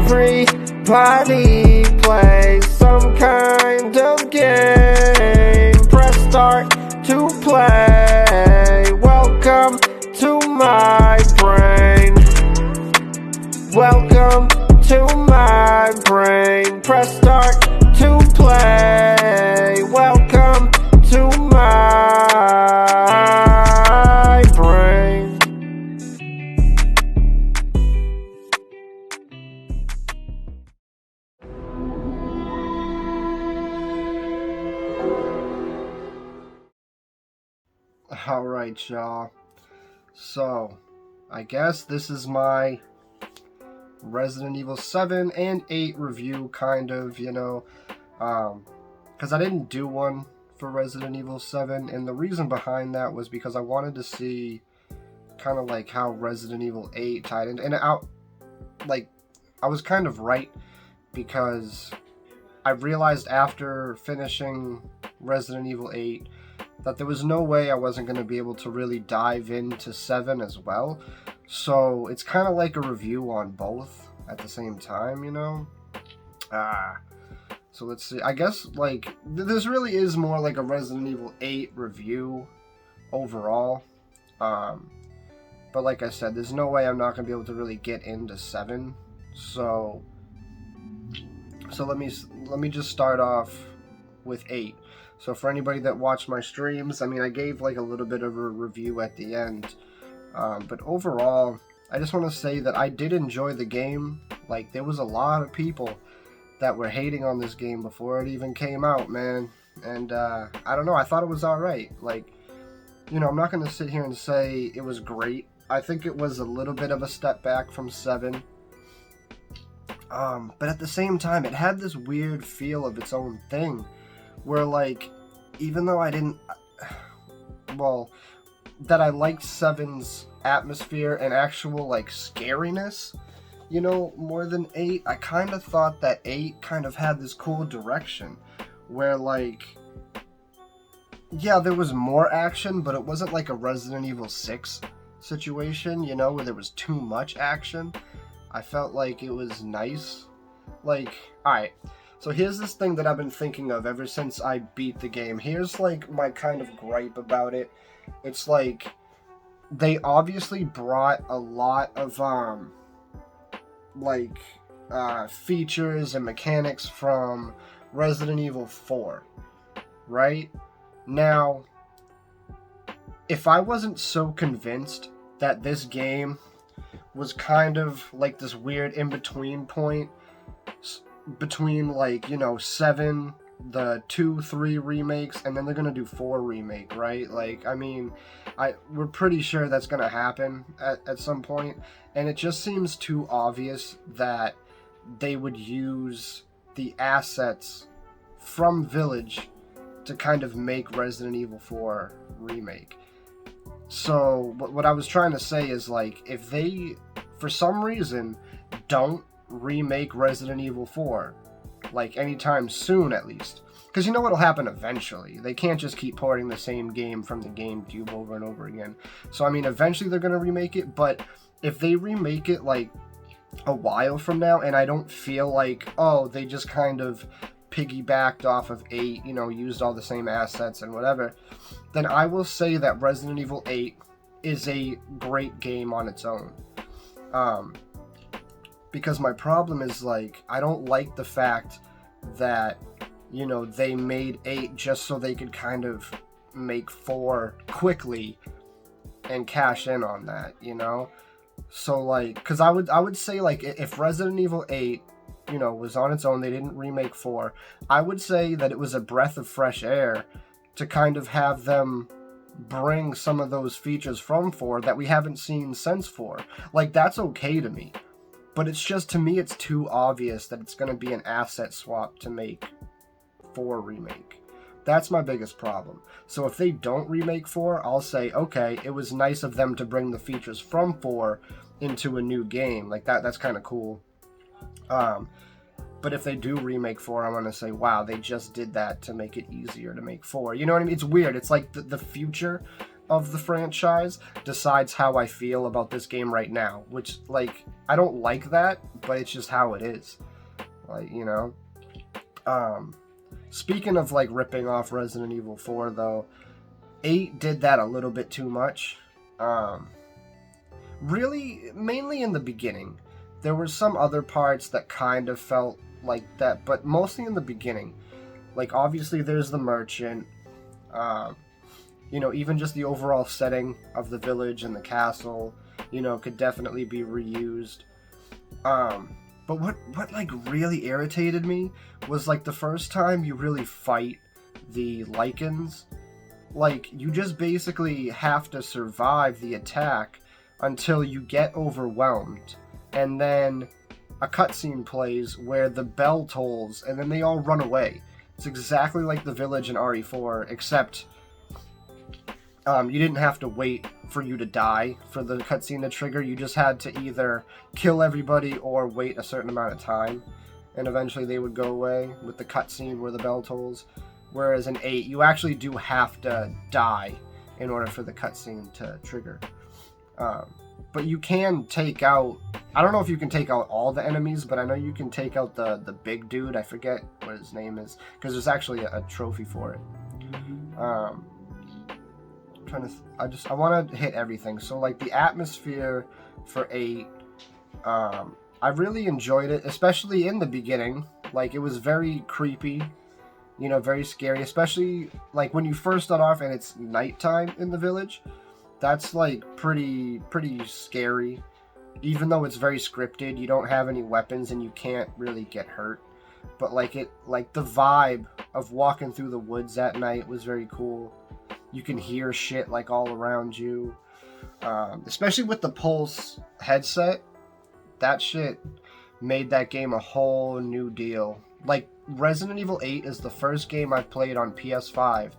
Everybody plays some kind of game. Press start to play. Welcome to my brain. Welcome to my brain. Press start to play. Welcome to my brain. Alright, y'all. So, I guess this is my Resident Evil 7 and 8 review, kind of, you know, because I didn't do one for Resident Evil 7, and the reason behind that was because I wanted to see kind of like how Resident Evil 8 tied in, and I was kind of right, because I realized after finishing Resident Evil 8 that there was no way I wasn't going to be able to really dive into 7 as well. So it's kind of like a review on both at the same time, you know? So let's see. I guess, like, this really is more like a Resident Evil 8 review overall. But like I said, there's no way I'm not going to be able to really get into 7. So let me just start off with 8. So for anybody that watched my streams, I mean, I gave like a little bit of a review at the end. But overall, I just want to say that I did enjoy the game. Like, there was a lot of people that were hating on this game before it even came out, man. And I don't know, I thought it was alright. Like, you know, I'm not going to sit here and say it was great. I think it was a little bit of a step back from 7. But at the same time, it had this weird feel of its own thing. Where, like, even though I didn't... Well, that I liked 7's atmosphere and actual, like, scariness, you know, more than 8, I kind of thought that 8 kind of had this cool direction. Where, like... Yeah, there was more action, but it wasn't like a Resident Evil 6 situation, you know, where there was too much action. I felt like it was nice. Like, alright... So here's this thing that I've been thinking of ever since I beat the game. Here's like my kind of gripe about it. It's like they obviously brought a lot of features and mechanics from Resident Evil 4, right? Now, if I wasn't so convinced that this game was kind of like this weird in-between point between, like, you know, 7, the 2, 3 remakes, and then they're gonna do 4 remake, right? Like, I mean, we're pretty sure that's gonna happen at some point, and it just seems too obvious that they would use the assets from Village to kind of make Resident Evil 4 remake. So, what I was trying to say is, like, if they, for some reason, don't remake Resident Evil 4, like, anytime soon at least, because you know what'll happen eventually. They can't just keep porting the same game from the GameCube over and over again. So I mean, eventually they're gonna remake it, but if they remake it like a while from now, and I don't feel like, oh, they just kind of piggybacked off of 8, you know, used all the same assets and whatever, then I will say that Resident Evil 8 is a great game on its own. Because my problem is, like, I don't like the fact that, you know, they made 8 just so they could kind of make 4 quickly and cash in on that, you know? So, like, because I would say, like, if Resident Evil 8, you know, was on its own, they didn't remake 4, I would say that it was a breath of fresh air to kind of have them bring some of those features from 4 that we haven't seen since 4. Like, that's okay to me. But it's just, to me, it's too obvious that it's going to be an asset swap to make 4 remake. That's my biggest problem. So if they don't remake 4, I'll say, okay, it was nice of them to bring the features from 4 into a new game. Like, that's kind of cool. But if they do remake 4, I'm going to say, wow, they just did that to make it easier to make 4. You know what I mean? It's weird. It's like the future of the franchise decides how I feel about this game right now, which, like, I don't like that, but it's just how it is. Like, you know. Speaking of, like, ripping off Resident Evil 4, though, 8 did that a little bit too much. Really, mainly in the beginning. There were some other parts that kind of felt like that, but mostly in the beginning. Like, obviously, there's the merchant. You know, even just the overall setting of the village and the castle, you know, could definitely be reused. But what like really irritated me was, like, the first time you really fight the Lycans, like, you just basically have to survive the attack until you get overwhelmed, and then a cutscene plays where the bell tolls, and then they all run away. It's exactly like the village in RE4, except you didn't have to wait for you to die for the cutscene to trigger. You just had to either kill everybody or wait a certain amount of time, and eventually they would go away with the cutscene where the bell tolls. Whereas in 8, you actually do have to die in order for the cutscene to trigger. But you can take out... I don't know if you can take out all the enemies, but I know you can take out the big dude. I forget what his name is, because there's actually a trophy for it. I want to hit everything. So, like, the atmosphere for 8, I really enjoyed it, especially in the beginning. Like, it was very creepy, you know, very scary, especially, like, when you first start off and it's nighttime in the village. That's, like, pretty scary. Even though it's very scripted, you don't have any weapons and you can't really get hurt. But, like, the vibe of walking through the woods at night was very cool. You can hear shit, like, all around you. Especially with the Pulse headset. That shit made that game a whole new deal. Like, Resident Evil 8 is the first game I've played on PS5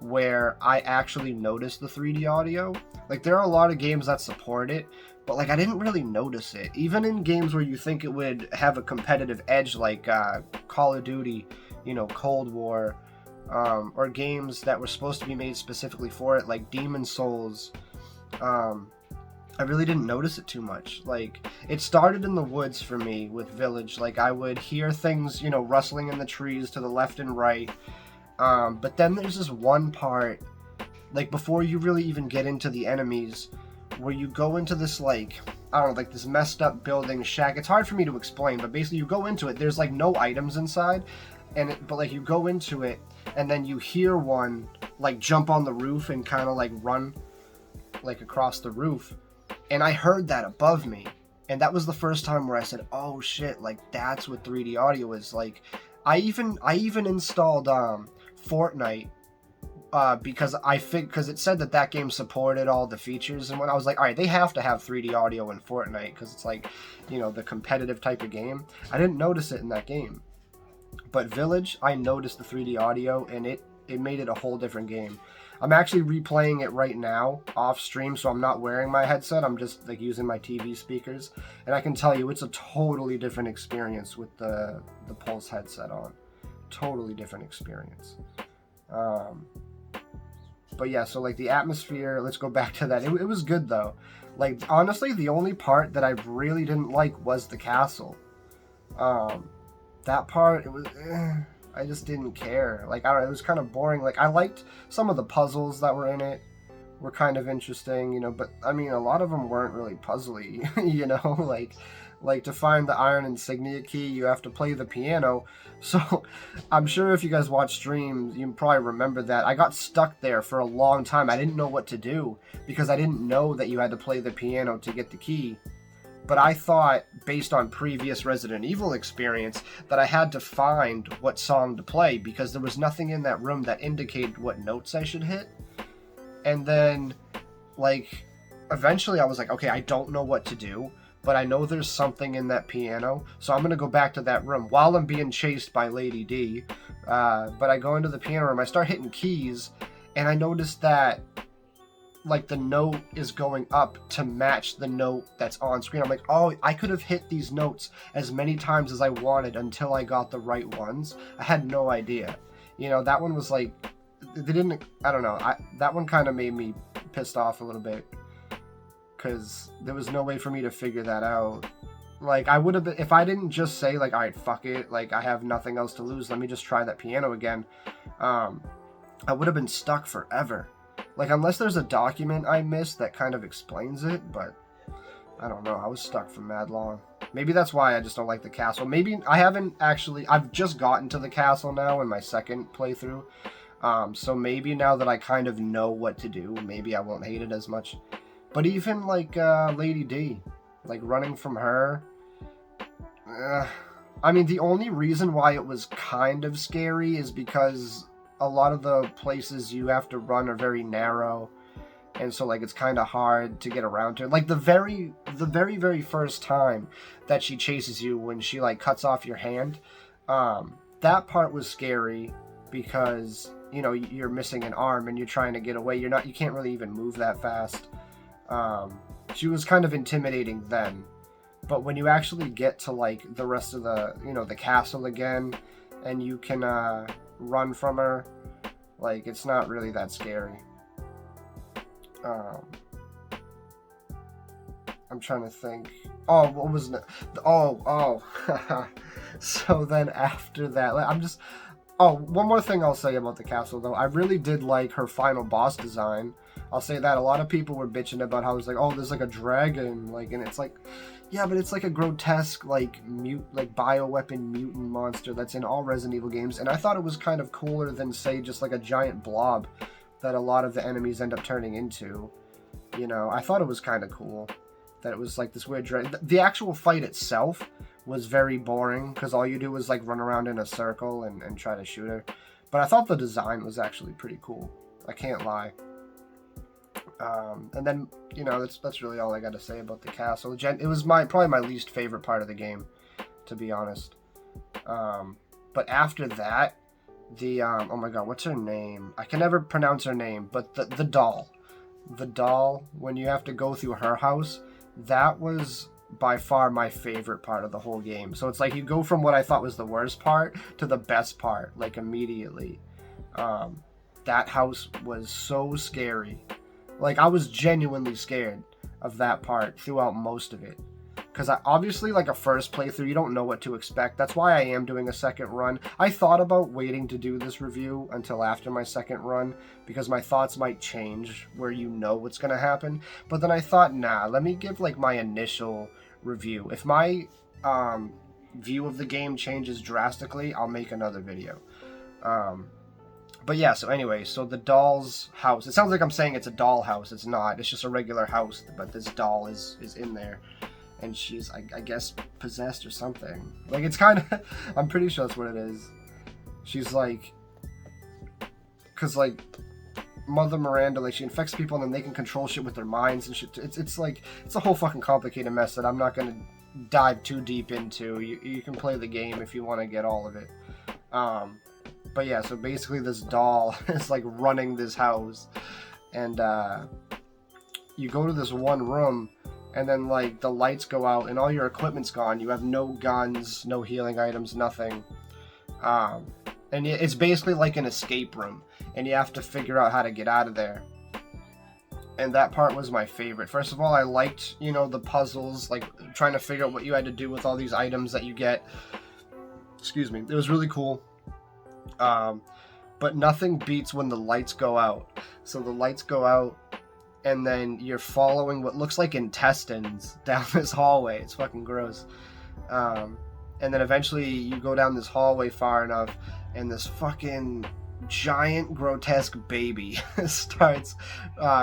where I actually noticed the 3D audio. Like, there are a lot of games that support it, but, like, I didn't really notice it. Even in games where you think it would have a competitive edge, like Call of Duty, you know, Cold War, or games that were supposed to be made specifically for it, like Demon Souls, I really didn't notice it too much. Like, it started in the woods for me with Village. Like, I would hear things, you know, rustling in the trees to the left and right. But then there's this one part, like, before you really even get into the enemies, where you go into this, like, I don't know, like, this messed up building shack. It's hard for me to explain, but basically you go into it. There's, like, no items inside, but, like, you go into it, and then you hear one, like, jump on the roof and kind of, like, run, like, across the roof. And I heard that above me, and that was the first time where I said, oh shit, like, that's what 3D audio is. Like, I even installed Fortnite because it said that game supported all the features, and when I was like, all right, they have to have 3D audio in Fortnite because it's, like, you know, the competitive type of game. I didn't notice it in that game, but Village, I noticed the 3D audio, and it made it a whole different game. I'm actually replaying it right now off stream, so I'm not wearing my headset. I'm just, like, using my TV speakers, and I can tell you it's a totally different experience with the Pulse headset on. Totally different experience. But yeah, so, like, the atmosphere, let's go back to that. It was good, though. Like, honestly, the only part that I really didn't like was the castle. That part, it was... I just didn't care. Like, I don't know, it was kind of boring. Like, I liked some of the puzzles that were in it, were kind of interesting, you know, but, I mean, a lot of them weren't really puzzly, you know, like to find the iron insignia key, you have to play the piano. So, I'm sure if you guys watch streams, you probably remember that. I got stuck there for a long time. I didn't know what to do, because I didn't know that you had to play the piano to get the key. But I thought, based on previous Resident Evil experience, that I had to find what song to play, because there was nothing in that room that indicated what notes I should hit. And then, like, eventually I was like, okay, I don't know what to do, but I know there's something in that piano, so I'm going to go back to that room while I'm being chased by Lady D. But I go into the piano room, I start hitting keys, and I noticed that, like, the note is going up to match the note that's on screen. I'm like, oh, I could have hit these notes as many times as I wanted until I got the right ones. I had no idea. You know, that one was like, they didn't, I don't know, that one kind of made me pissed off a little bit. Because there was no way for me to figure that out. Like, I would have been, if I didn't just say, like, alright, fuck it, like, I have nothing else to lose, let me just try that piano again, I would have been stuck forever. Like, unless there's a document I missed that kind of explains it, but I don't know, I was stuck for mad long. Maybe that's why I just don't like the castle. Maybe I haven't actually, I've just gotten to the castle now in my second playthrough, so maybe now that I kind of know what to do, maybe I won't hate it as much. But even, like, Lady D, like, running from her, I mean, the only reason why it was kind of scary is because a lot of the places you have to run are very narrow, and so, like, it's kind of hard to get around her. Like, the very first time that she chases you, when she, like, cuts off your hand, that part was scary because, you know, you're missing an arm and you're trying to get away. You can't really even move that fast. She was kind of intimidating then. But when you actually get to, like, the rest of the, you know, the castle again, and you can, run from her, like, it's not really that scary. I'm trying to think. Oh, what was it? Oh. So then after that, one more thing I'll say about the castle, though. I really did like her final boss design. I'll say that. A lot of people were bitching about how it's like, oh, there's like a dragon, like, and it's like, yeah, but it's like a grotesque, like, bioweapon mutant monster that's in all Resident Evil games, and I thought it was kind of cooler than, say, just like a giant blob that a lot of the enemies end up turning into. You know, I thought it was kind of cool that it was like this weird dragon. The actual fight itself was very boring because all you do was, like, run around in a circle and try to shoot her. But I thought the design was actually pretty cool. I can't lie. And then, you know, that's really all I got to say about the castle. It was probably my least favorite part of the game, to be honest. But after that, oh my god, what's her name? I can never pronounce her name, but the doll. The doll, when you have to go through her house, that was by far my favorite part of the whole game. So it's like you go from what I thought was the worst part to the best part, like, immediately. That house was so scary. Like, I was genuinely scared of that part throughout most of it. Because obviously, like, a first playthrough, you don't know what to expect. That's why I am doing a second run. I thought about waiting to do this review until after my second run, because my thoughts might change where you know what's going to happen. But then I thought, nah, let me give, like, my initial review. If my view of the game changes drastically, I'll make another video. But yeah, so anyway, so the doll's house. It sounds like I'm saying it's a doll house. It's not. It's just a regular house, but this doll is in there. And she's, I guess, possessed or something. Like, it's kind of... I'm pretty sure that's what it is. She's like... Because, like, Mother Miranda, like, she infects people and then they can control shit with their minds and shit. It's like... It's a whole fucking complicated mess that I'm not going to dive too deep into. You can play the game if you want to get all of it. But yeah, so basically this doll is, like, running this house. And, you go to this one room, and then, like, the lights go out, and all your equipment's gone. You have no guns, no healing items, nothing. And it's basically like an escape room, and you have to figure out how to get out of there. And that part was my favorite. First of all, I liked, you know, the puzzles, like, trying to figure out what you had to do with all these items that you get. Excuse me. It was really cool. But nothing beats when the lights go out. So the lights go out, and then you're following what looks like intestines down this hallway. It's fucking gross. And then eventually you go down this hallway far enough, and this fucking giant grotesque baby starts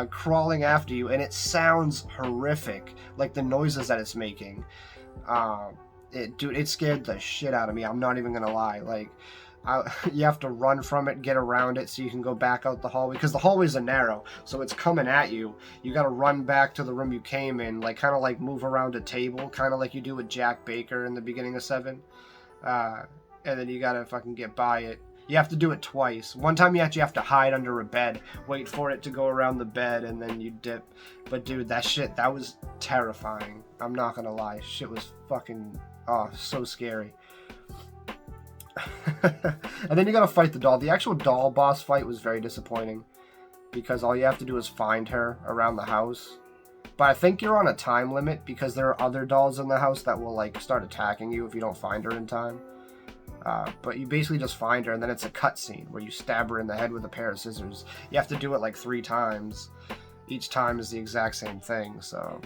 crawling after you, and it sounds horrific, like the noises that it's making. Dude, it scared the shit out of me. I'm not even gonna lie. Like, you have to run from it, get around it so you can go back out the hallway, because the hallways are narrow, so it's coming at you. You gotta run back to the room you came in, like, kind of like move around a table, kind of like you do with Jack Baker in the beginning of 7. And then you gotta fucking get by it. You have to do it twice. One time you actually have to hide under a bed, wait for it to go around the bed, and then you dip. But dude, that was terrifying. I'm not gonna lie. Shit was fucking, so scary. And then you gotta fight the doll. The actual doll boss fight was very disappointing. because all you have to do is find her around the house. But I think you're on a time limit because there are other dolls in the house that will like start attacking you if you don't find her in time. But you basically just find her, and then it's a cutscene where you stab her in the head with a pair of scissors. You have to do it like 3 times. Each time is the exact same thing, so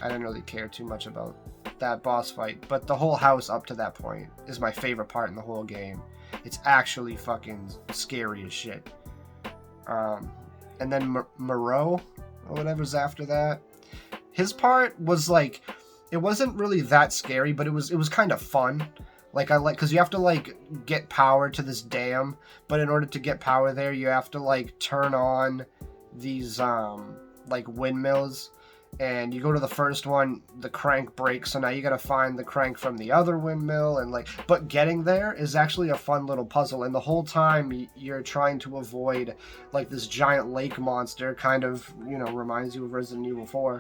I didn't really care too much about that boss fight. But the whole house up to that point is my favorite part in the whole game. It's actually fucking scary as shit. And then Moreau, or whatever's after that. His part was like, it wasn't really that scary, but it was kind of fun. Like, because you have to, like, get power to this dam, but in order to get power there, you have to, like, turn on these, like, windmills, and you go to the first one, the crank breaks, so now you gotta find the crank from the other windmill, and, like, but getting there is actually a fun little puzzle, and the whole time you're trying to avoid, like, this giant lake monster, kind of, you know, reminds you of Resident Evil 4,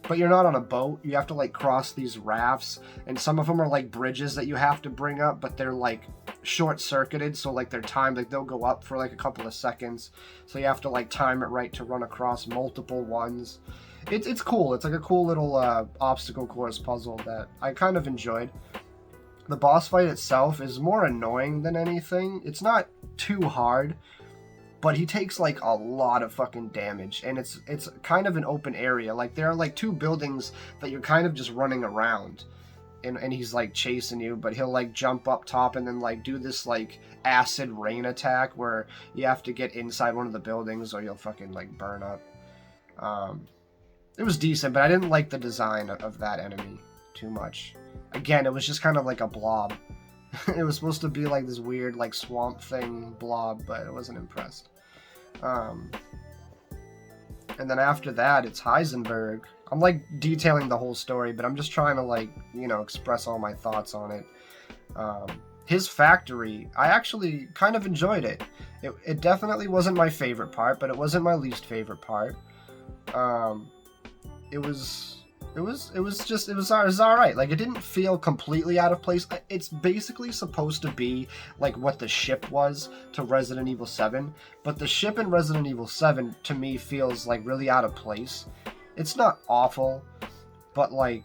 but you're not on a boat. You have to like cross these rafts, and some of them are like bridges that you have to bring up, but they're like short-circuited, so like they're timed, like they'll go up for like a couple of seconds, so you have to like time it right to run across multiple ones. It's cool. It's like a cool little obstacle course puzzle that I kind of enjoyed. The boss fight itself is more annoying than anything. It's not too hard, but he takes like a lot of fucking damage, and it's kind of an open area. Like there are like 2 buildings that you're kind of just running around, and he's like chasing you, but he'll like jump up top and then like do this like acid rain attack where you have to get inside one of the buildings or you'll fucking like burn up. It was decent, but I didn't like the design of that enemy too much. Again, it was just kind of like a blob. It was supposed to be like this weird like swamp thing blob, but I wasn't impressed. And then after that, it's Heisenberg. I'm like detailing the whole story, but I'm just trying to like, you know, express all my thoughts on it. His factory, I actually kind of enjoyed it. It definitely wasn't my favorite part, but it wasn't my least favorite part. It was all right. Like, it didn't feel completely out of place. It's basically supposed to be like what the ship was to Resident Evil 7, but the ship in Resident Evil 7 to me feels like really out of place. It's not awful, but like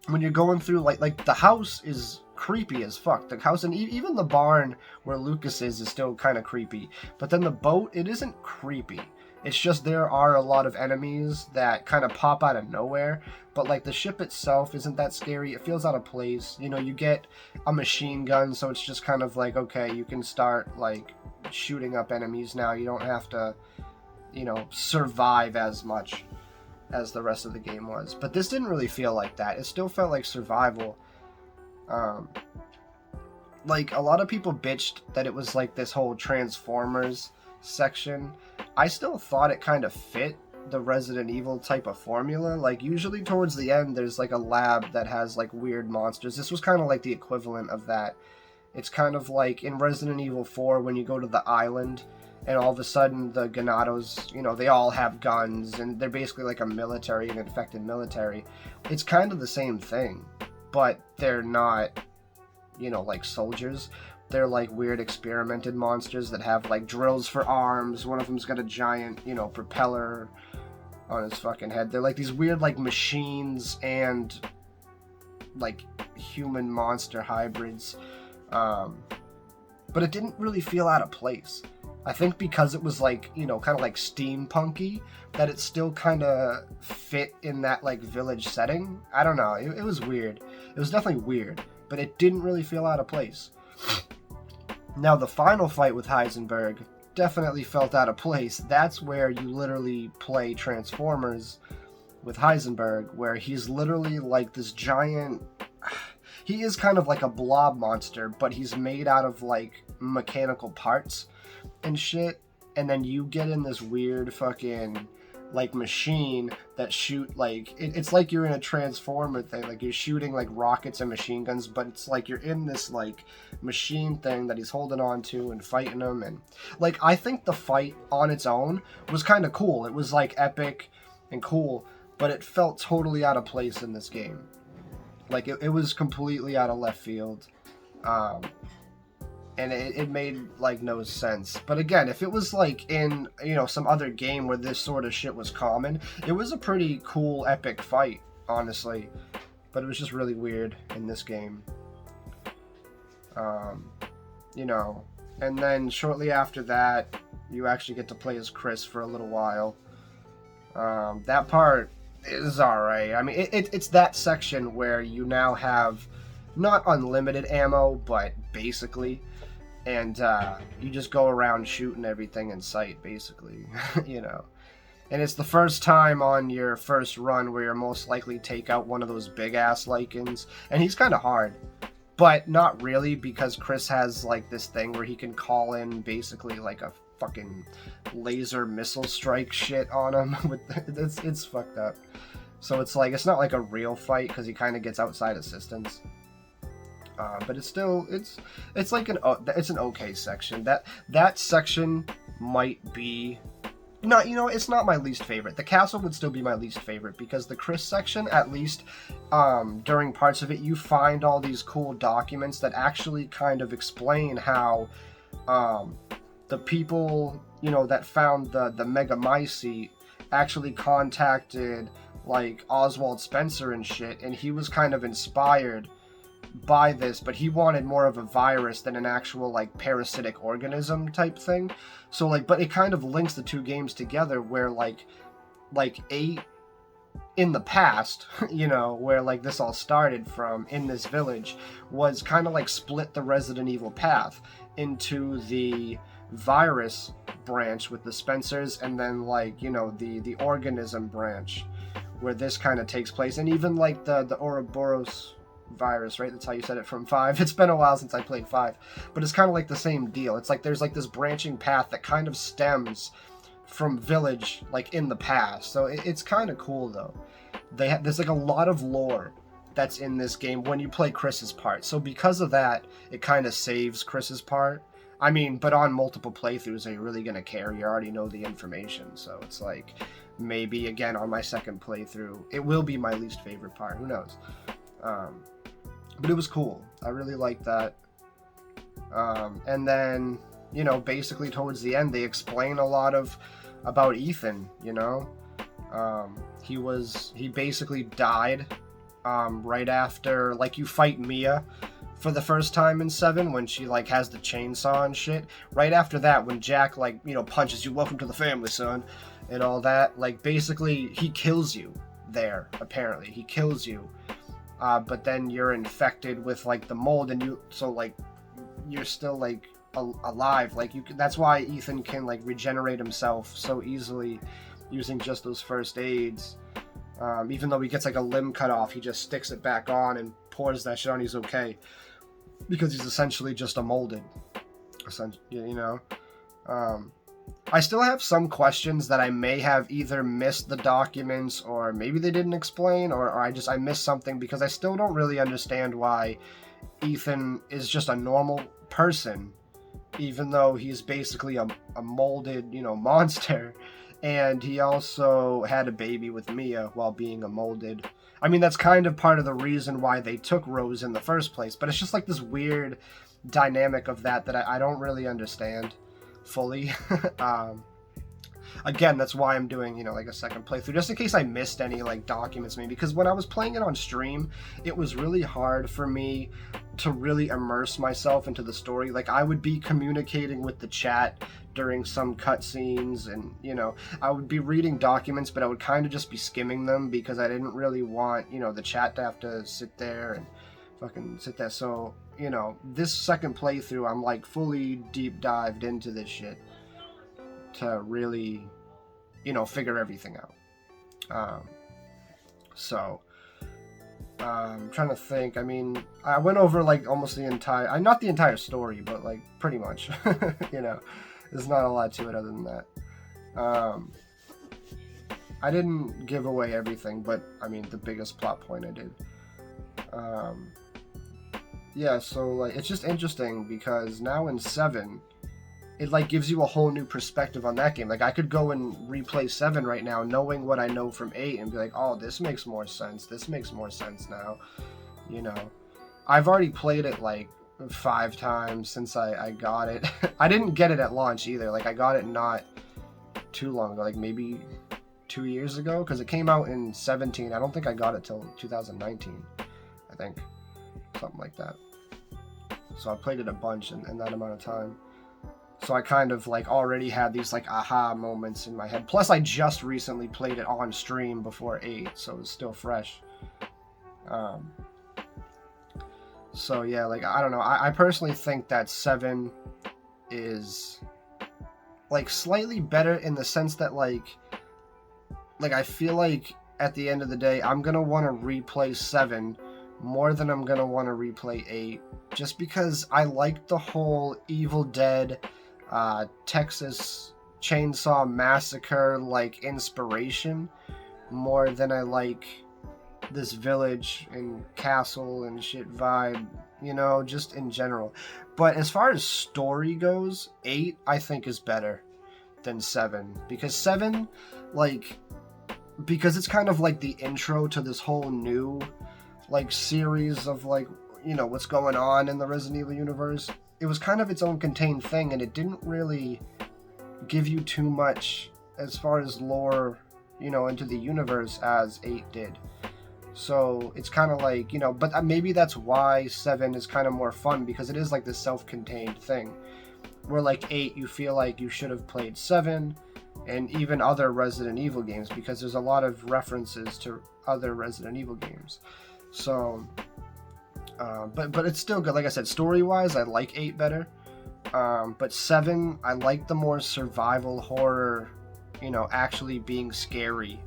when you're going through like the house is creepy as fuck. The house, and even the barn where Lucas is still kind of creepy. But then the boat, it isn't creepy. It's just there are a lot of enemies that kind of pop out of nowhere, but like the ship itself isn't that scary. It feels out of place. You know, you get a machine gun, so it's just kind of like, okay, you can start like shooting up enemies now. You don't have to, you know, survive as much as the rest of the game was. But this didn't really feel like that. It still felt like survival. Like a lot of people bitched that it was like this whole Transformers section. I still thought it kind of fit the Resident Evil type of formula. Like usually towards the end there's like a lab that has like weird monsters. This was kind of like the equivalent of that. It's kind of like in Resident Evil 4 when you go to the island and all of a sudden the Ganados, you know, they all have guns and they're basically like a military, an infected military. It's kind of the same thing, but they're not, you know, like soldiers. They're like weird experimented monsters that have like drills for arms. One of them's got a giant, you know, propeller on his fucking head. They're like these weird like machines and like human monster hybrids. But it didn't really feel out of place. I think because it was like, you know, kind of like steampunky, that it still kind of fit in that like village setting. I don't know. It was weird. It was definitely weird, but it didn't really feel out of place. Now, the final fight with Heisenberg definitely felt out of place. That's where you literally play Transformers with Heisenberg, where he's literally like this giant... He is kind of like a blob monster, but he's made out of like mechanical parts and shit. And then you get in this weird fucking like machine that shoot like it's like you're in a Transformer thing, like you're shooting like rockets and machine guns, but it's like you're in this like machine thing that he's holding on to and fighting them. And like I think the fight on its own was kind of cool. It was like epic and cool, but it felt totally out of place in this game. Like it was completely out of left field. and it made like no sense. But again, if it was like in, you know, some other game where this sort of shit was common, it was a pretty cool, epic fight, honestly. But it was just really weird in this game. You know, and then shortly after that, you actually get to play as Chris for a little while. That part is alright. I mean, it's that section where you now have not unlimited ammo, but basically, and you just go around shooting everything in sight, basically, you know. And it's the first time on your first run where you're most likely take out one of those big-ass Lycans, and he's kind of hard. But not really, because Chris has, like, this thing where he can call in, basically, like, a fucking laser missile strike shit on him. It's fucked up. So it's, like, it's not, like, a real fight, because he kind of gets outside assistance. But it's still, it's like it's an okay section. That section might be... No, you know, it's not my least favorite. The castle would still be my least favorite, because the Chris section, at least, during parts of it, you find all these cool documents that actually kind of explain how the people, you know, that found the Megamycete actually contacted, like, Oswald Spencer and shit, and he was kind of inspired by this, but he wanted more of a virus than an actual, like, parasitic organism type thing. So, like, but it kind of links the two games together, where like 8 in the past, you know, where like this all started from in this village, was kind of like split the Resident Evil path into the virus branch with the Spencers, and then, like, you know, the organism branch where this kind of takes place, and even like the Ouroboros virus, right? That's how you said it, from 5. It's been a while since I played 5, but it's kind of like the same deal. It's like there's like this branching path that kind of stems from Village, like, in the past. So it's kind of cool, though. There's like a lot of lore that's in this game when you play Chris's part. So because of that, it kind of saves Chris's part. I mean, but on multiple playthroughs, are you really going to care? You already know the information. So it's like, maybe, again, on my second playthrough, it will be my least favorite part. Who knows? But it was cool. I really liked that. And then, you know, basically towards the end, they explain a lot about Ethan, you know? He basically died right after, like, you fight Mia for the first time in 7 when she, like, has the chainsaw and shit. Right after that, when Jack, like, you know, punches you, welcome to the family, son, and all that, like, basically, he kills you there, apparently. He kills you. But then you're infected with, like, the mold, and you're still, like, alive. Like, that's why Ethan can, like, regenerate himself so easily using just those first aids. Even though he gets, like, a limb cut off, he just sticks it back on and pours that shit on. He's okay, because he's essentially just a molded, you know. I still have some questions that I may have either missed the documents, or maybe they didn't explain, or I missed something, because I still don't really understand why Ethan is just a normal person, even though he's basically a molded, you know, monster, and he also had a baby with Mia while being a molded. I mean, that's kind of part of the reason why they took Rose in the first place, but it's just like this weird dynamic of that I don't really understand fully. Again, that's why I'm doing, you know, like, a second playthrough, just in case I missed any, like, documents maybe, because when I was playing it on stream, it was really hard for me to really immerse myself into the story. Like, I would be communicating with the chat during some cutscenes, and, you know, I would be reading documents, but I would kind of just be skimming them, because I didn't really want, you know, the chat to have to sit there and fucking sit there. So, you know, this second playthrough, I'm, like, fully deep dived into this shit to really, you know, figure everything out. I'm trying to think. I mean, I went over, like, almost the entire, not the entire story, but, like, pretty much. You know, there's not a lot to it other than that. I didn't give away everything, but, I mean, the biggest plot point I did. Yeah, so, like, it's just interesting, because now in 7, it, like, gives you a whole new perspective on that game. Like, I could go and replay 7 right now, knowing what I know from 8, and be like, oh, this makes more sense. This makes more sense now. You know, I've already played it, like, 5 times since I got it. I didn't get it at launch either. Like, I got it not too long ago, like maybe 2 years ago, because it came out in 17. I don't think I got it till 2019, I think, something like that. So I played it a bunch in that amount of time. So I kind of like already had these like aha moments in my head. Plus I just recently played it on stream before 8, so it's still fresh. So yeah, like, I don't know. I personally think that 7 is like slightly better in the sense that like I feel like at the end of the day, I'm gonna want to replay 7 more than I'm gonna want to replay 8, just because I like the whole Evil Dead, Texas Chainsaw Massacre like inspiration more than I like this village and castle and shit vibe, you know, just in general. But as far as story goes, 8 I think is better than 7, because 7, like, because it's kind of like the intro to this whole new like series of like, you know, what's going on in the Resident Evil universe. It was kind of its own contained thing, and it didn't really give you too much as far as lore, you know, into the universe as 8 did. So it's kind of like, you know, but maybe that's why 7 is kind of more fun, because it is like this self-contained thing. Where like 8, you feel like you should have played 7 and even other Resident Evil games, because there's a lot of references to other Resident Evil games. So, but it's still good. Like I said, story-wise, I like 8 better. But 7, I like the more survival horror, you know, actually being scary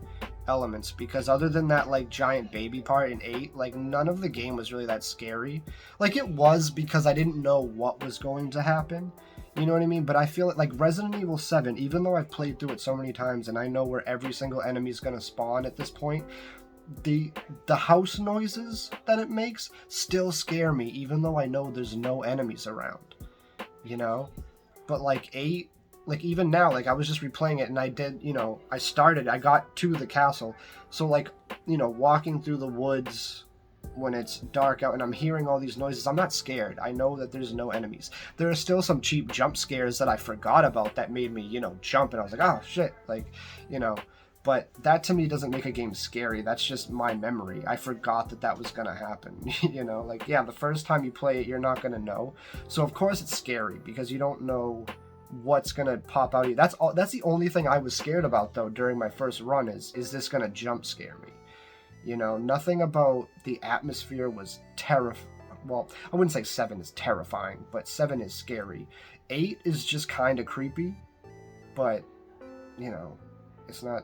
elements, because other than that like giant baby part in 8, like none of the game was really that scary. Like it was, because I didn't know what was going to happen, you know what I mean? But I feel like Resident Evil 7, even though I've played through it so many times and I know where every single enemy is going to spawn at this point, the house noises that it makes still scare me, even though I know there's no enemies around, you know? But like 8, like even now, like I was just replaying it and I did, you know, I got to the castle. So like, you know, walking through the woods when it's dark out and I'm hearing all these noises, I'm not scared. I know that there's no enemies. There are still some cheap jump scares that I forgot about that made me, you know, jump, and I was like, oh shit, like, you know. But that to me doesn't make a game scary. That's just my memory. I forgot that was gonna happen. You know, like, yeah, the first time you play it, you're not gonna know. So of course it's scary, because you don't know what's gonna pop out of you. That's the only thing I was scared about though during my first run is this gonna jump scare me? You know, nothing about the atmosphere was well, I wouldn't say 7 is terrifying, but 7 is scary. 8 is just kind of creepy, but you know, it's not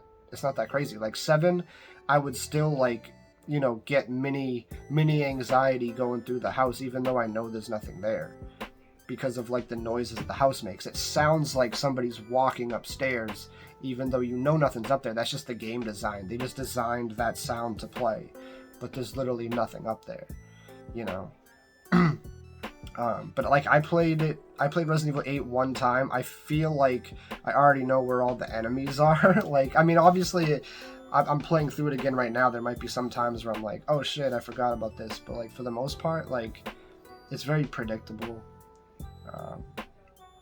that crazy. Like 7, I would still like, you know, get mini anxiety going through the house, even though I know there's nothing there, because of like the noises the house makes. It sounds like somebody's walking upstairs, even though you know nothing's up there. That's just the game design. They just designed that sound to play, but there's literally nothing up there, you know. But like I played Resident Evil 8 one time. I feel like I already know where all the enemies are. Like, I mean, obviously I'm playing through it again right now. There might be some times where I'm like, oh shit, I forgot about this. But like for the most part, like it's very predictable.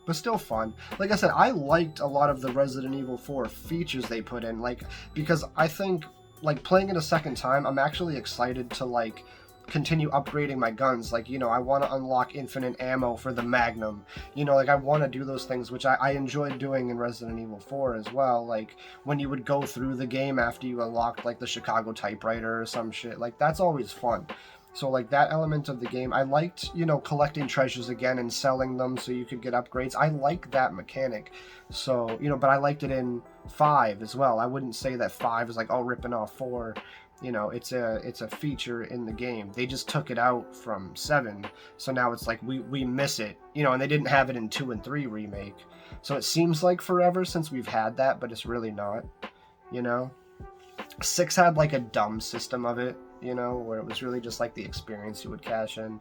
But still fun. Like I said, I liked a lot of the Resident Evil 4 features they put in, like, because I think, like, playing it a second time, I'm actually excited to, like, continue upgrading my guns. Like, you know, I want to unlock infinite ammo for the Magnum. You know, like, I want to do those things, which I enjoyed doing in Resident Evil 4 as well. Like, when you would go through the game after you unlocked, like, the Chicago typewriter or some shit. Like, that's always fun. So, like, that element of the game, I liked, you know, collecting treasures again and selling them so you could get upgrades. I like that mechanic. So, you know, but I liked it in 5 as well. I wouldn't say that 5 is like, oh, ripping off 4. You know, it's a feature in the game. They just took it out from 7. So now it's like, we miss it. You know, and they didn't have it in 2 and 3 remake. So it seems like forever since we've had that, but it's really not, you know? 6 had, like, a dumb system of it, you know, where it was really just like the experience you would cash in.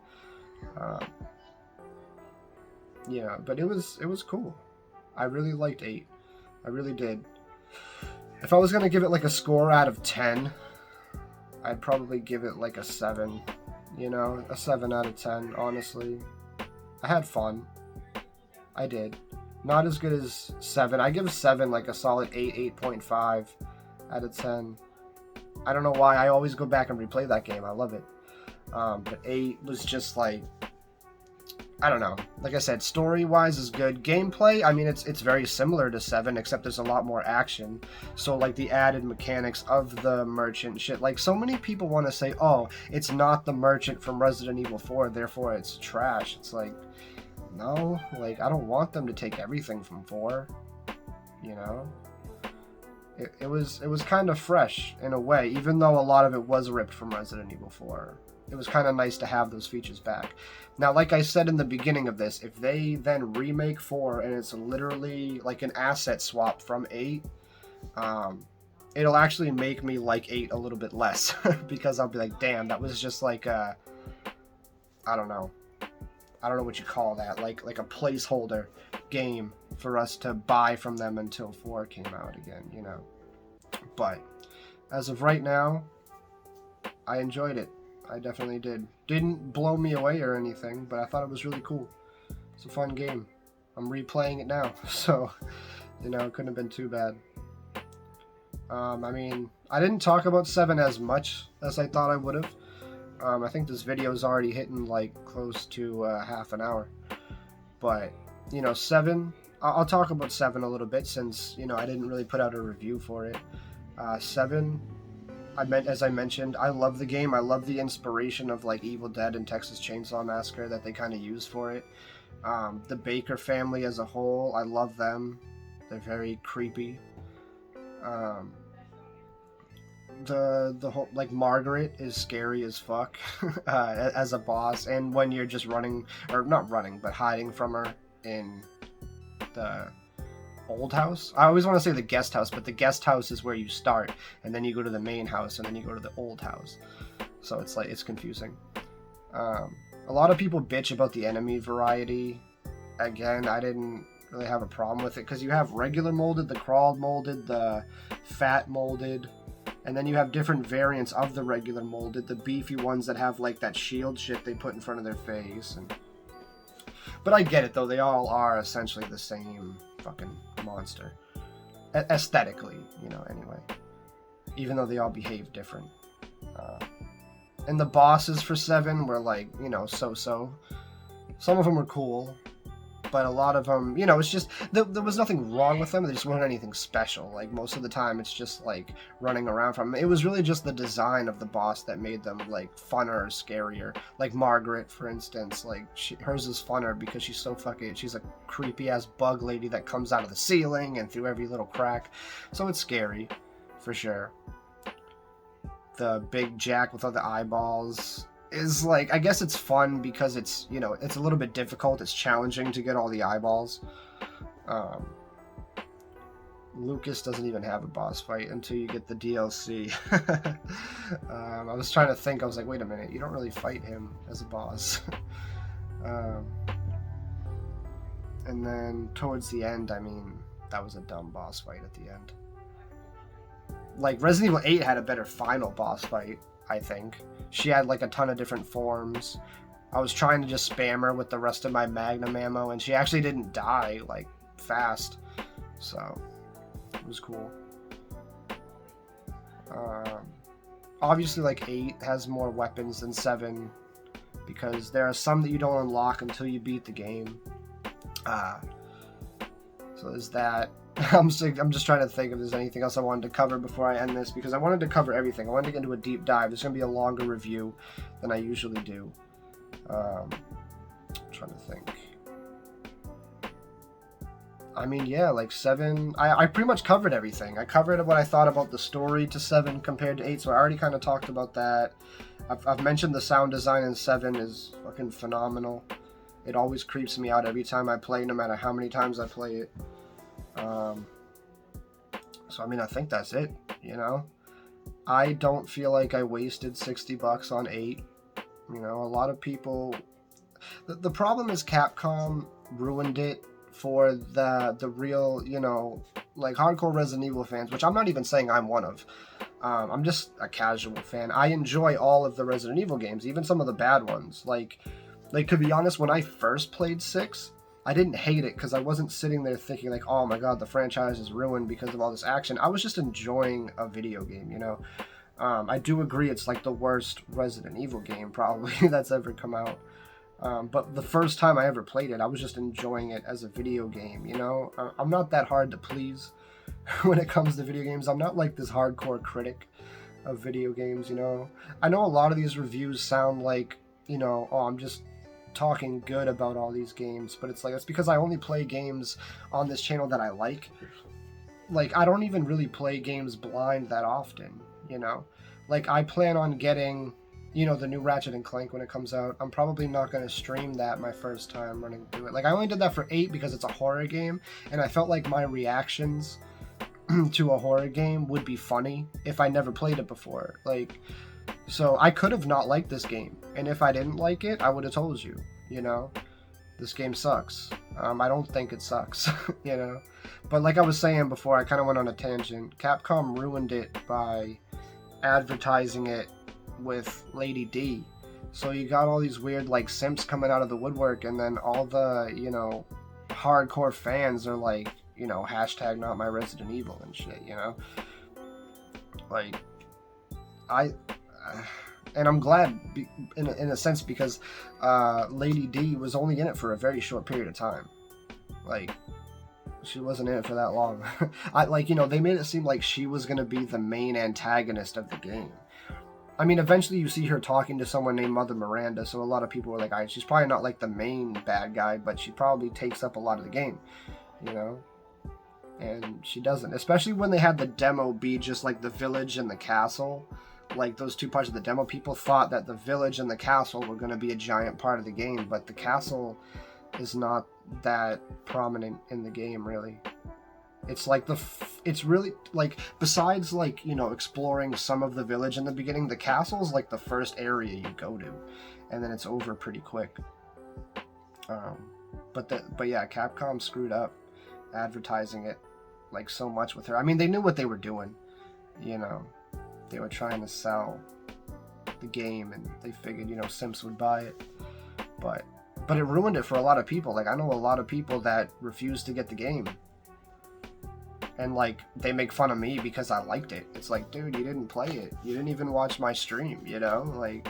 Yeah, but it was cool. I really liked 8. I really did. If I was gonna give it like a score out of 10, I'd probably give it like a 7. You know, a 7 out of 10, honestly. I had fun. I did. Not as good as 7. I give 7 like a solid 8, 8.5 out of 10. I don't know why. I always go back and replay that game. I love it. But 8 was just like, I don't know. Like I said, story-wise is good. Gameplay, I mean, it's very similar to 7, except there's a lot more action. So, like, the added mechanics of the merchant shit. Like, so many people want to say, oh, it's not the merchant from Resident Evil 4, therefore it's trash. It's like, no. Like, I don't want them to take everything from 4. You know? It was kind of fresh, in a way, even though a lot of it was ripped from Resident Evil 4. It was kind of nice to have those features back. Now, like I said in the beginning of this, if they then remake 4 and it's literally like an asset swap from 8, it'll actually make me like 8 a little bit less. Because I'll be like, damn, that was just like a, I don't know what you call that, like a placeholder game for us to buy from them until 4 came out again, you know. But as of right now, I enjoyed it. I definitely did. Didn't blow me away or anything, but I thought it was really cool. It's a fun game. I'm replaying it now, so, you know, it couldn't have been too bad. I mean, I didn't talk about 7 as much as I thought I would have. I think this video is already hitting, like, close to half an hour. But, you know, 7, I'll talk about 7 a little bit since, you know, I didn't really put out a review for it. 7... as I mentioned, I love the game. I love the inspiration of like Evil Dead and Texas Chainsaw Massacre that they kind of use for it. The Baker family as a whole, I love them. They're very creepy. The whole, like, Margaret is scary as fuck as a boss, and when you're just running, or not running, but hiding from her in the old house. I always want to say the guest house, but the guest house is where you start, and then you go to the main house, and then you go to the old house. So it's like, it's confusing. A lot of people bitch about the enemy variety. Again, I didn't really have a problem with it, because you have regular molded, the crawled molded, the fat molded, and then you have different variants of the regular molded, the beefy ones that have like that shield shit they put in front of their face. But I get it though, they all are essentially the same fucking monster. Aesthetically, you know, anyway. Even though they all behave different. And the bosses for 7 were like, you know, so-so. Some of them were cool, but a lot of them, you know, it's just, there was nothing wrong with them, they just weren't anything special. Like, most of the time, it's just, like, running around from them. It was really just the design of the boss that made them, like, funner or scarier. Like, Margaret, for instance, like, hers is funner because she's so fucking, she's a creepy-ass bug lady that comes out of the ceiling and through every little crack. So it's scary, for sure. The big Jack with all the eyeballs is like, I guess it's fun because it's, you know, it's a little bit difficult, it's challenging to get all the eyeballs. Lucas doesn't even have a boss fight until you get the DLC. I was trying to think, I was like, wait a minute, you don't really fight him as a boss. And then towards the end, I mean, that was a dumb boss fight at the end. Like, Resident Evil 8 had a better final boss fight, I think. She had like a ton of different forms. I was trying to just spam her with the rest of my Magnum ammo, and she actually didn't die, like, fast. So, it was cool. Obviously, like, 8 has more weapons than 7, because there are some that you don't unlock until you beat the game. So there's that. I'm just trying to think if there's anything else I wanted to cover before I end this, because I wanted to cover everything. I wanted to get into a deep dive. There's going to be a longer review than I usually do. I'm trying to think. I mean, yeah, like 7... I pretty much covered everything. I covered what I thought about the story to 7 compared to 8, so I already kind of talked about that. I've mentioned the sound design in 7 is fucking phenomenal. It always creeps me out every time I play, no matter how many times I play it. So I mean, I think that's it, you know? I don't feel like I wasted $60 on 8. You know, a lot of people... The problem is Capcom ruined it for the real, you know, like, hardcore Resident Evil fans, which I'm not even saying I'm one of. I'm just a casual fan. I enjoy all of the Resident Evil games, even some of the bad ones. Like, Like, to be honest, when I first played 6, I didn't hate it because I wasn't sitting there thinking like, oh my god, the franchise is ruined because of all this action. I was just enjoying a video game, you know. I do agree it's like the worst Resident Evil game probably that's ever come out. But the first time I ever played it, I was just enjoying it as a video game, you know. I'm not that hard to please when it comes to video games. I'm not like this hardcore critic of video games, you know. I know a lot of these reviews sound like, you know, oh, I'm just talking good about all these games, but it's like, it's because I only play games on this channel that I like. Like, I don't even really play games blind that often, you know. Like, I plan on getting, you know, the new Ratchet and Clank when it comes out. I'm probably not going to stream that my first time running through it. Like, I only did that for 8 because it's a horror game, and I felt like my reactions to a horror game would be funny if I never played it before. Like, so I could have not liked this game, and if I didn't like it, I would have told you, you know. This game sucks. I don't think it sucks, you know. But like I was saying before, I kind of went on a tangent. Capcom ruined it by advertising it with Lady D. So you got all these weird like simps coming out of the woodwork, and then all the, you know, hardcore fans are like, you know, hashtag not my Resident Evil and shit, you know. Like, and I'm glad in a sense because Lady D was only in it for a very short period of time. Like, she wasn't in it for that long. Like, you know, they made it seem like she was going to be the main antagonist of the game. I mean, eventually you see her talking to someone named Mother Miranda, so a lot of people were like, all right, she's probably not like the main bad guy, but she probably takes up a lot of the game, you know? And she doesn't. Especially when they had the demo be just like the village and the castle. Like, those two parts of the demo, people thought that the village and the castle were going to be a giant part of the game, but the castle is not that prominent in the game, really. It's like it's really, like, besides, like, you know, exploring some of the village in the beginning, the castle is like the first area you go to, and then it's over pretty quick. But yeah, Capcom screwed up advertising it, like, so much with her. I mean, they knew what they were doing, you know. They were trying to sell the game, and they figured, you know, simps would buy it. But it ruined it for a lot of people. Like, I know a lot of people that refuse to get the game. And, like, they make fun of me because I liked it. It's like, dude, you didn't play it. You didn't even watch my stream, you know? Like,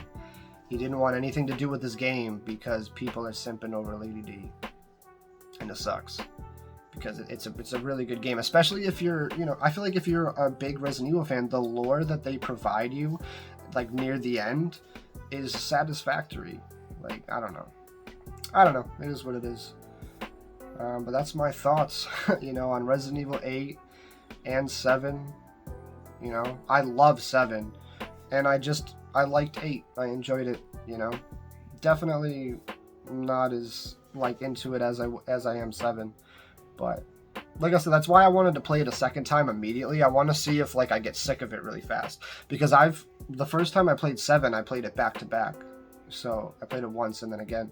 you didn't want anything to do with this game because people are simping over Lady D. And it sucks. Because it's a really good game, especially if you're, you know, I feel like if you're a big Resident Evil fan, the lore that they provide you, like, near the end, is satisfactory. Like, I don't know. It is what it is. But that's my thoughts, you know, on Resident Evil 8 and 7. You know, I love 7, and I liked 8. I enjoyed it, you know. Definitely not as, like, into it as I am 7. But, like I said, that's why I wanted to play it a second time immediately. I want to see if, like, I get sick of it really fast. Because the first time I played 7, I played it back to back. So, I played it once and then again.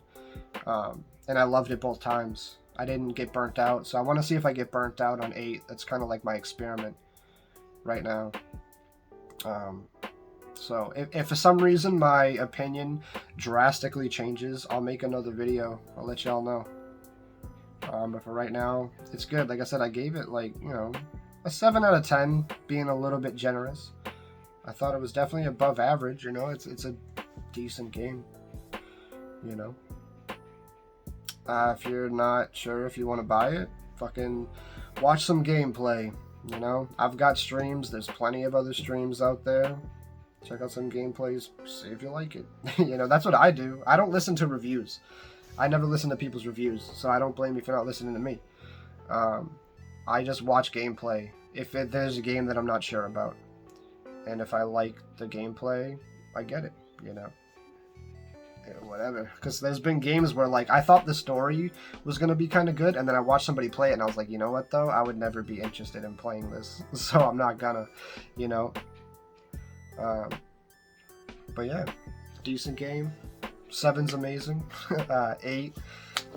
And I loved it both times. I didn't get burnt out. So, I want to see if I get burnt out on 8. That's kind of like my experiment right now. So, if for some reason my opinion drastically changes, I'll make another video. I'll let y'all know. But for right now, it's good. Like I said, I gave it, like, you know, a 7 out of 10, being a little bit generous. I thought it was definitely above average, you know. It's a decent game, you know. If you're not sure if you want to buy it, fucking watch some gameplay, you know. I've got streams. There's plenty of other streams out there. Check out some gameplays. See if you like it. You know, that's what I do. I don't listen to reviews. I never listen to people's reviews, so I don't blame you for not listening to me. I just watch gameplay if there's a game that I'm not sure about. And if I like the gameplay, I get it, you know. Yeah, whatever. Because there's been games where, like, I thought the story was going to be kind of good, and then I watched somebody play it, and I was like, you know what, though? I would never be interested in playing this, so I'm not gonna, you know. But yeah, decent game. 7's amazing. 8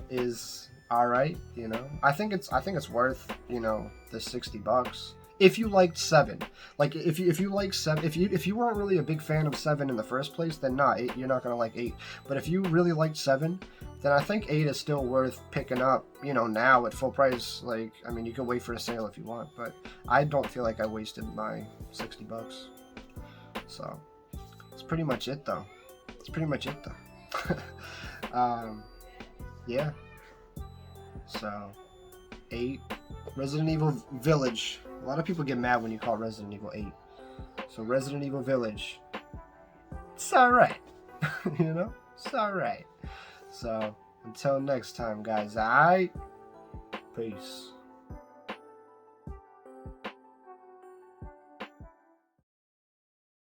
is alright, you know. I think it's worth, you know, the $60. if you liked 7. Like, if you like 7, if you weren't really a big fan of 7 in the first place, then nah, 8, you're not gonna like 8. But if you really liked 7, then I think 8 is still worth picking up, you know, now at full price. Like, I mean, you can wait for a sale if you want, but I don't feel like I wasted my $60. So, that's pretty much it, though. Yeah. So, 8. Resident Evil Village. A lot of people get mad when you call Resident Evil 8. So, Resident Evil Village. It's alright. You know? It's alright. So, until next time, guys. Peace.